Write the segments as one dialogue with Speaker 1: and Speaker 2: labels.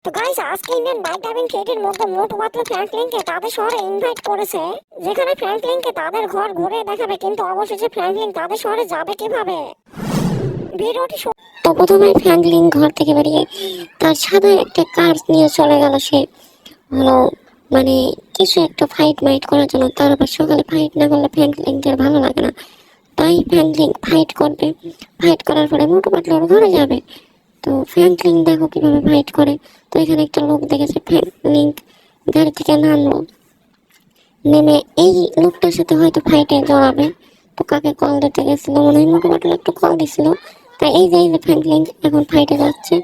Speaker 1: তো গাইস, আজকে Indian bike driving থ্রিডির মধ্যে মোটু পাতলু ফ্র্যাঙ্কলিনকে তাদের শহরে ইনভাইট করেছে, যেখানে ফ্র্যাঙ্কলিনকে তাদের ঘর ঘুরে দেখাবে। কিন্তু অবশেষে ফ্র্যাঙ্কলিন তাদের শহরে যাবে কিভাবে, ভিডিওটি তো প্রথমে ফ্র্যাঙ্কলিন ঘর থেকে বেরিয়ে তার সাদা একটা কার নিয়ে চলে গেল। সে হলো মানে কিছু একটা ফাইট মাইট করার জন্য। তারপর সকালে ফাইট না করলে ফ্র্যাঙ্কলিনকে ভালো লাগে না, তাই ফ্র্যাঙ্কলিন ফাইট করবে। ফাইট করার পরে মোটু পাতলুর ঘরে যাবে। তো ফ্র্যাঙ্কলিন দেখো কিভাবে ফাইট করে। তো এখানে একটা লোক দেখেছে, ফ্র্যাঙ্কলিন গাড়ি থেকে নামলো, নেমে এই লোকটার সাথে হয়তো ফাইটে জড়াবে। তো কাকে কল দিতে গেছিল, মনে হয় মোটু পাতলু একটু কল দিছিল। তাই এই যে ফ্র্যাঙ্কলিন এখন ফাইটে যাচ্ছে।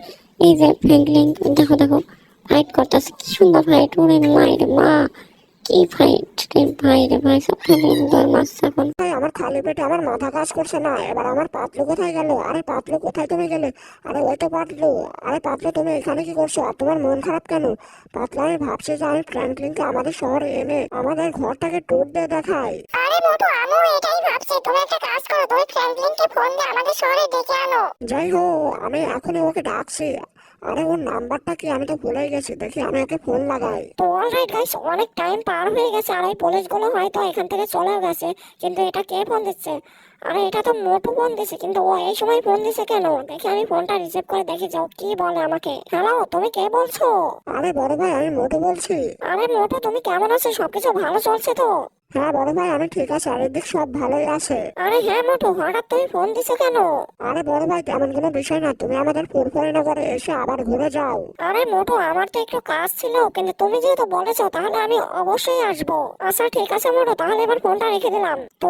Speaker 1: এই যে ফ্র্যাঙ্কলিন দেখো দেখো ফাইট করতেছে, কি সুন্দর ফাইট। ওরে মায়ের মা, কি ফাইট রে ভাই, রে ভাই, সব ফ্র্যাঙ্কলিন দর মাছ এখন।
Speaker 2: আমার খালি পেটে আমার মাথা কাজ করছে না। এবার আমার পাতলু কোথায় গেল? আরে পাতলু কোথায় তুমি গেলে? আরে ওই তো পাতলু। আরে পাতলু, তুমি এখানে কি করছো? আর তোমার মন খারাপ কেন? পাতলু, আমি ভাবছি যে আমি ফ্র্যাঙ্কলিনকে আমাদের শহরে এনে আমাদের ঘরটাকে ট্যুর দিয়ে দেখাই।
Speaker 1: আরে মোটু, আমিও এটাই ভাবছি। তুমি একটা কাজ করো, তুমি ফ্র্যাঙ্কলিনকে ফোন দিয়ে আমাদের শহরে ডেকে আনো।
Speaker 2: যাই হোক, আমি এখনই ওকে ডাকছি। আরে ওর নাম্বারটা কি আমি তো ভুলেই গেছি, দেখি আমি ওকে ফোন লাগাই।
Speaker 1: তো অলরাইট গাইস, অনেক টাইম পার হয়ে গেছে আর এই পুলিশগুলো হয়তো এখান থেকে চলেও গেছে। কিন্তু এটা কে ফোন দিচ্ছে? আরে এটা তো মোটু ফোন দিছে, কিন্তু ও এই সময় ফোন দিছে কেন? দেখি আমি ফোনটা রিসিভ করে দেখি যাও কি বলে আমাকে। হ্যালো, তুমি কে বলছো?
Speaker 2: আরে বড় ভাই, আমি মোটু বলছি।
Speaker 1: আরে মোটু, তুমি কেমন আছো? সবকিছু ভালো চলছে তো?
Speaker 2: হ্যাঁ বড় ভাই, আমি ঠিক আছে, চারিদিক সব ভালোই আছে।
Speaker 1: আরে হ্যাঁ মোটু, হঠাৎ তুমি ফোন দিছো কেন?
Speaker 2: আরে বড় ভাই, তেমন কোনো বিষয় না, তুমি আমাদের ফুরফুরিনগরে এসে আবার ঘুরে যাও।
Speaker 1: আরে মোটু, আমার তো একটু কাজ ছিল, কিন্তু তুমি যেহেতু বলেছো তাহলে আমি অবশ্যই আসবো। আচ্ছা ঠিক আছে মোটু, তাহলে এবার ফোনটা রেখে দিলাম। তো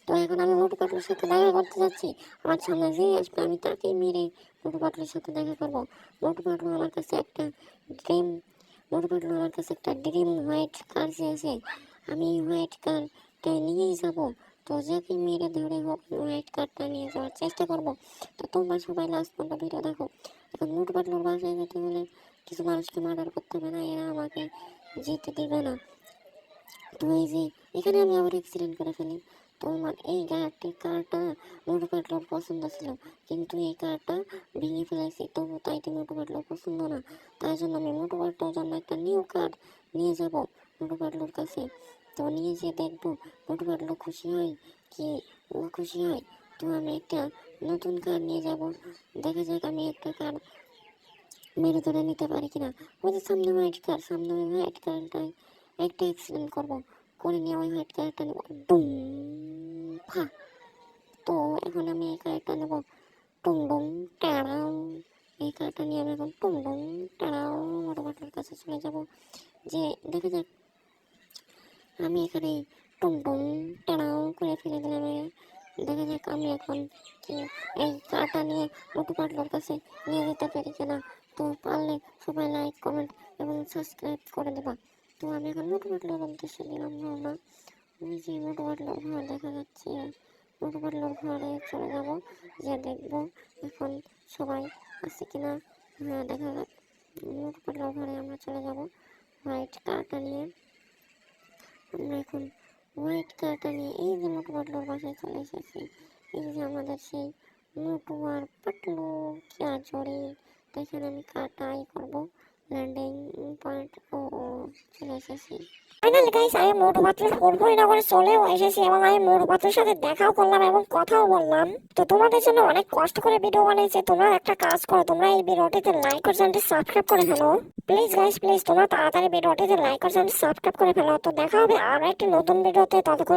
Speaker 1: তো এখন আমি মোটু পাতলুর সাথে দেখা করতে যাচ্ছি। আমার সামনে যে আসবে আমি তাকে মেরে মোটু পাতলুর সাথে দেখা করবো। মোটু পাতলু আমার কাছে একটা ড্রিম মোটু পাতলু আমার কাছে একটা ড্রিম হোয়াইট কার চেয়েছে। আমি হোয়াইট কারটা নিয়েই যাবো। তো যাকে মেরে ধরে হোক হোয়াইট কারটা নিয়ে যাওয়ার চেষ্টা করবো। তো তোমরা সবাই লাস্ট পর্যন্ত ভিডিও দেখো। এখন মোটু পাতলুর বাসায় যেতে হলে কিছু মানুষকে মার্ডার করতে হবে, না এরা আমাকে যেতে দেবে না। তো এই যে এখানে আমি আবার অ্যাক্সিডেন্ট করে ফেলি। তো আমার এই কারটা মোটু পাতলুর পছন্দ ছিল, কিন্তু এই কারটা ভেঙে ফেলেছি। তবু তাইতে মোটু পাতলুর পছন্দ না। তাই জন্য আমি মোটু পাতলুর জন্য একটা নিউ কার নিয়ে যাব মোটু পাতলুর কাছে। তো নিয়ে যেয়ে দেখবো মোটু পাতলু খুশি হয় কি ও খুশি হয়। তো আমি একটা নতুন কার নিয়ে যাব। দেখা যাক আমি একটা কার মেরে ধরে নিতে পারি কিনা। ওদের সামনে হোয়াইট কার, সামনে ওই হোয়াইট কারটায় একটা অ্যাক্সিডেন্ট করবো, করে নিয়ে ওই হোয়াইট কারটা নেবো। ডুম ফা। তো এখন আমি এই কারটা নেবো। টুং ডুং টাড়াও। এই কারটা নিয়ে আমি এখন টুং ডুং টাড়াও মোটু পাতলুর কাছে চলে যাবো। যে দেখা যাক, আমি এখানে টুং টুং টাড়াও করে ফেলে দিলাম। দেখা যাক আমি এখন কি এই কারটা নিয়ে মোটু পাতলুর কাছে নিয়ে যেতে পারি কিনা। তো পারলে সবাই লাইক কমেন্ট এবং সাবস্ক্রাইব করে দেবা। তো আমি এখন মোটু পাতলুর উদ্দেশ্যে দিলাম রওনা। ওই যে মোটু পাতলুর ঘর দেখা যাচ্ছে, মোটু পাতলুর ঘরে চলে যাবো, যে দেখবো এখন সবাই আছে কিনা। হ্যাঁ দেখা যাক, মোটু পাতলুর ঘরে আমরা চলে যাবো হোয়াইট কারটা নিয়ে। আমরা এখন হোয়াইট কারটা নিয়ে এই যে মোটু পাতলুর বাসায় চলে এসেছি। এই যে আমাদের সেই মোটু আর পাতলু কিয়া জড়ি। তো এখানে আমি কারটাই করবো ল্যান্ডিং পয়েন্ট। ও চলে এসেছি। ফাইনালি গাইস, আমি মোটু পাতলুর ফুরফুরিনগরে চলেও এসেছি এবং আমি মোটু পাতলুর সাথে দেখাও করলাম এবং কথাও বললাম। তো তোমাদের জন্য অনেক কষ্ট করে ভিডিও বানিয়েছে। তোমরা একটা কাজ করো, তোমরা এই ভিডিওটিতে লাইক আর চ্যানেলটি সাবস্ক্রাইব করে ফেলো। প্লিজ গাইস, প্লিজ তোমরা তাড়াতাড়ি ভিডিওটিতে লাইক আর চ্যানেলটি সাবস্ক্রাইব করে ফেলো। তো দেখা হবে আর একটি নতুন ভিডিওতে। ততক্ষণ